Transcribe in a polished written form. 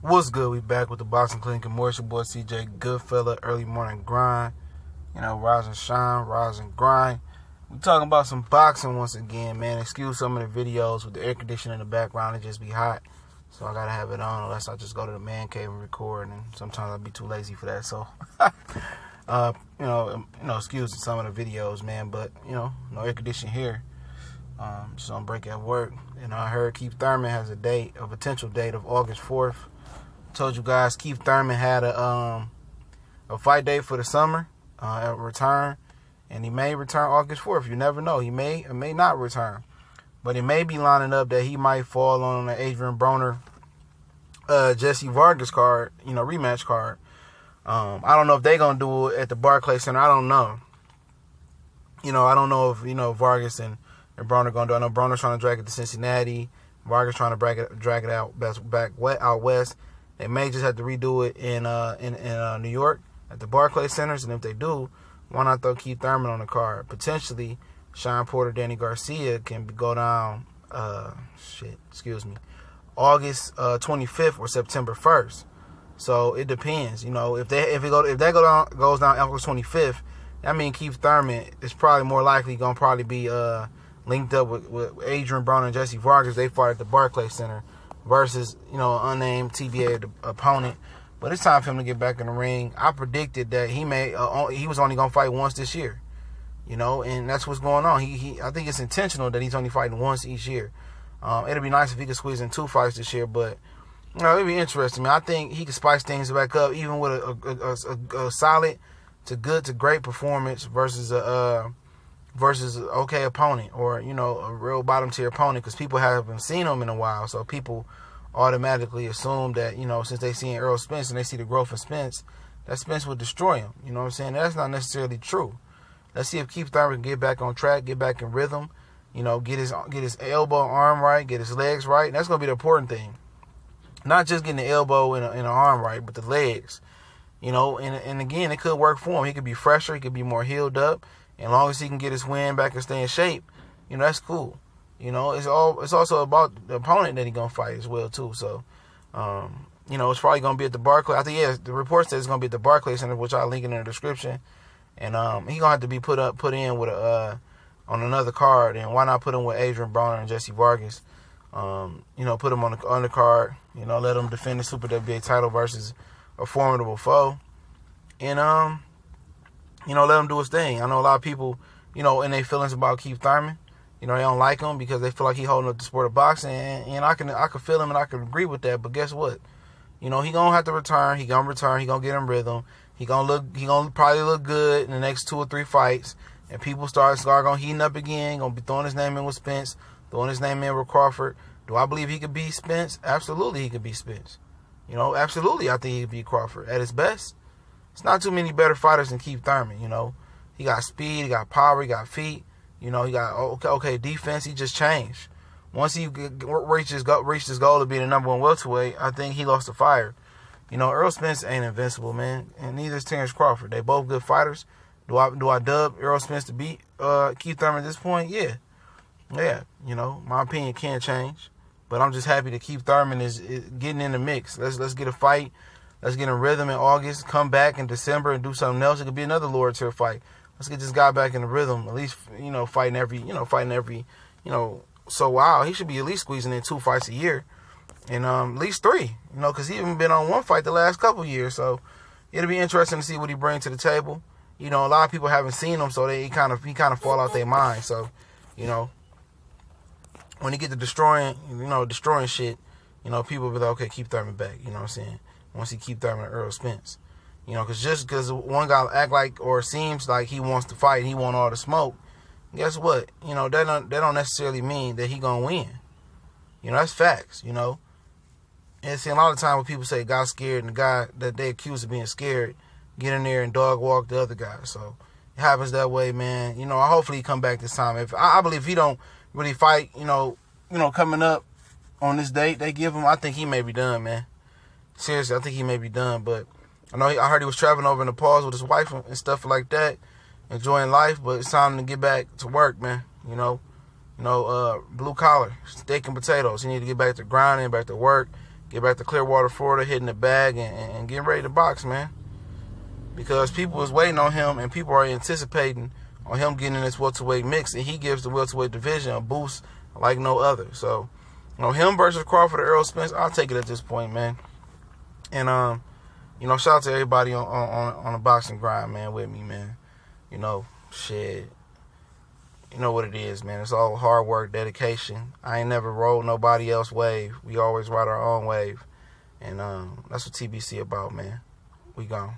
What's good? We back with the Boxing Clinic and more. It's your boy CJ Goodfella, early morning grind. You know, rise and shine, rise and grind. We talking about some boxing once again, man. Excuse some of the videos with the air conditioning in the background. It just be hot, so I gotta have it on, unless I just go to the man cave and record. And sometimes I'll be too lazy for that. So, excuse some of the videos, man. But no air conditioning here. Just on break at work. And I heard Keith Thurman has a potential date of August 4th. Told you guys Keith Thurman had a fight date for the summer, at return, and he may return August 4th. You never know. He may or may not return, but it may be lining up that he might fall on the Adrian Broner, Jesse Vargas card, rematch card. I don't know if they're gonna do it at the Barclays Center. I don't know. I don't know if Vargas and Broner gonna do it. I know Broner's trying to drag it to Cincinnati. Vargas trying to drag it out out west. They may just have to redo it in New York at the Barclays Centers, and if they do, why not throw Keith Thurman on the card? Potentially, Sean Porter, Danny Garcia can go down. August 25th or September 1st. So it depends. If that goes down August 25th, that means Keith Thurman is probably more likely gonna be linked up with Adrian Broner and Jesse Vargas. They fight at the Barclays Center versus an unnamed TBA opponent. But it's time for him to get back in the ring. I predicted that he was only gonna fight once this year, and that's what's going on. I think it's intentional that he's only fighting once each year. It'd be nice if he could squeeze in 2 fights this year, but it'd be interesting. I think he could spice things back up, even with a solid to good to great performance versus an okay opponent, or a real bottom tier opponent, because people haven't seen him in a while, so people automatically assume that since they see Errol Spence and they see the growth of Spence, that Spence would destroy him. You know what I'm saying? That's not necessarily true. Let's see if Keith Thurman can get back on track, get back in rhythm, get his elbow and arm right, get his legs right. And that's gonna be the important thing. Not just getting the elbow and an arm right, but the legs. And again, it could work for him. He could be fresher, he could be more healed up. And as long as he can get his win back and stay in shape, that's cool. It's also about the opponent that he's gonna fight as well too. So, it's probably gonna be at the Barclays. I think the report says it's gonna be at the Barclays Center, which I'll link in the description. And he's gonna have to be put in with on another card. And why not put him with Adrian Broner and Jesse Vargas? Put him on the undercard. Let him defend the Super WBA title versus a formidable foe. And let him do his thing. I know a lot of people, in their feelings about Keith Thurman. They don't like him because they feel like he's holding up the sport of boxing. And I can feel him and I can agree with that. But guess what? He gonna have to return. He gonna return. He gonna get in rhythm. He gonna probably look good in the next 2 or 3 fights. And people start gonna heating up again. Gonna be throwing his name in with Spence, throwing his name in with Crawford. Do I believe he could beat Spence? Absolutely, he could beat Spence. Absolutely, I think he could beat Crawford at his best. It's not too many better fighters than Keith Thurman. He got speed, he got power, he got feet. He got okay defense. He just changed. Once he reached his goal of being the number 1 welterweight, I think he lost the fire. Errol Spence ain't invincible, man, and neither is Terrence Crawford. They both good fighters. Do I dub Errol Spence to beat Keith Thurman at this point? Yeah. My opinion can change, but I'm just happy that Keith Thurman is getting in the mix. Let's get a fight. Let's get in rhythm in August. Come back in December and do something else. It could be another lower tier fight. Let's get this guy back in the rhythm. At least fighting every so wow. He should be at least squeezing in 2 fights a year, and at least 3. Because he even been on 1 fight the last couple years. So it'll be interesting to see what he brings to the table. A lot of people haven't seen him, so he kind of fall out their mind. So when he get to destroying shit, people will be like, okay, keep Thurman back. You know what I'm saying? Once he keep Thurman and Errol Spence. Because just because one guy act like or seems like he wants to fight, he want all the smoke, guess what? That don't necessarily mean that he gonna win. That's facts, And see, a lot of time when people say got scared, and the guy that they accuse of being scared get in there and dog walk the other guy. So it happens that way, man. Hopefully he come back this time. If I believe if he don't really fight, coming up on this date they give him, I think he may be done, man. Seriously, I think he may be done, but I heard he was traveling over in Nepal with his wife and stuff like that, enjoying life. But it's time to get back to work, man. Blue collar, steak and potatoes. He need to get back to grinding, back to work, Get back to Clearwater, Florida, hitting the bag and getting ready to box, man. Because people is waiting on him and people are anticipating on him getting in this welterweight mix, and he gives the welterweight division a boost like no other. So, him versus Crawford or Errol Spence, I'll take it at this point, man. And shout out to everybody on the boxing grind, man, with me, man. Shit. You know what it is, man. It's all hard work, dedication. I ain't never rode nobody else's wave. We always ride our own wave. And that's what TBC about, man. We gone.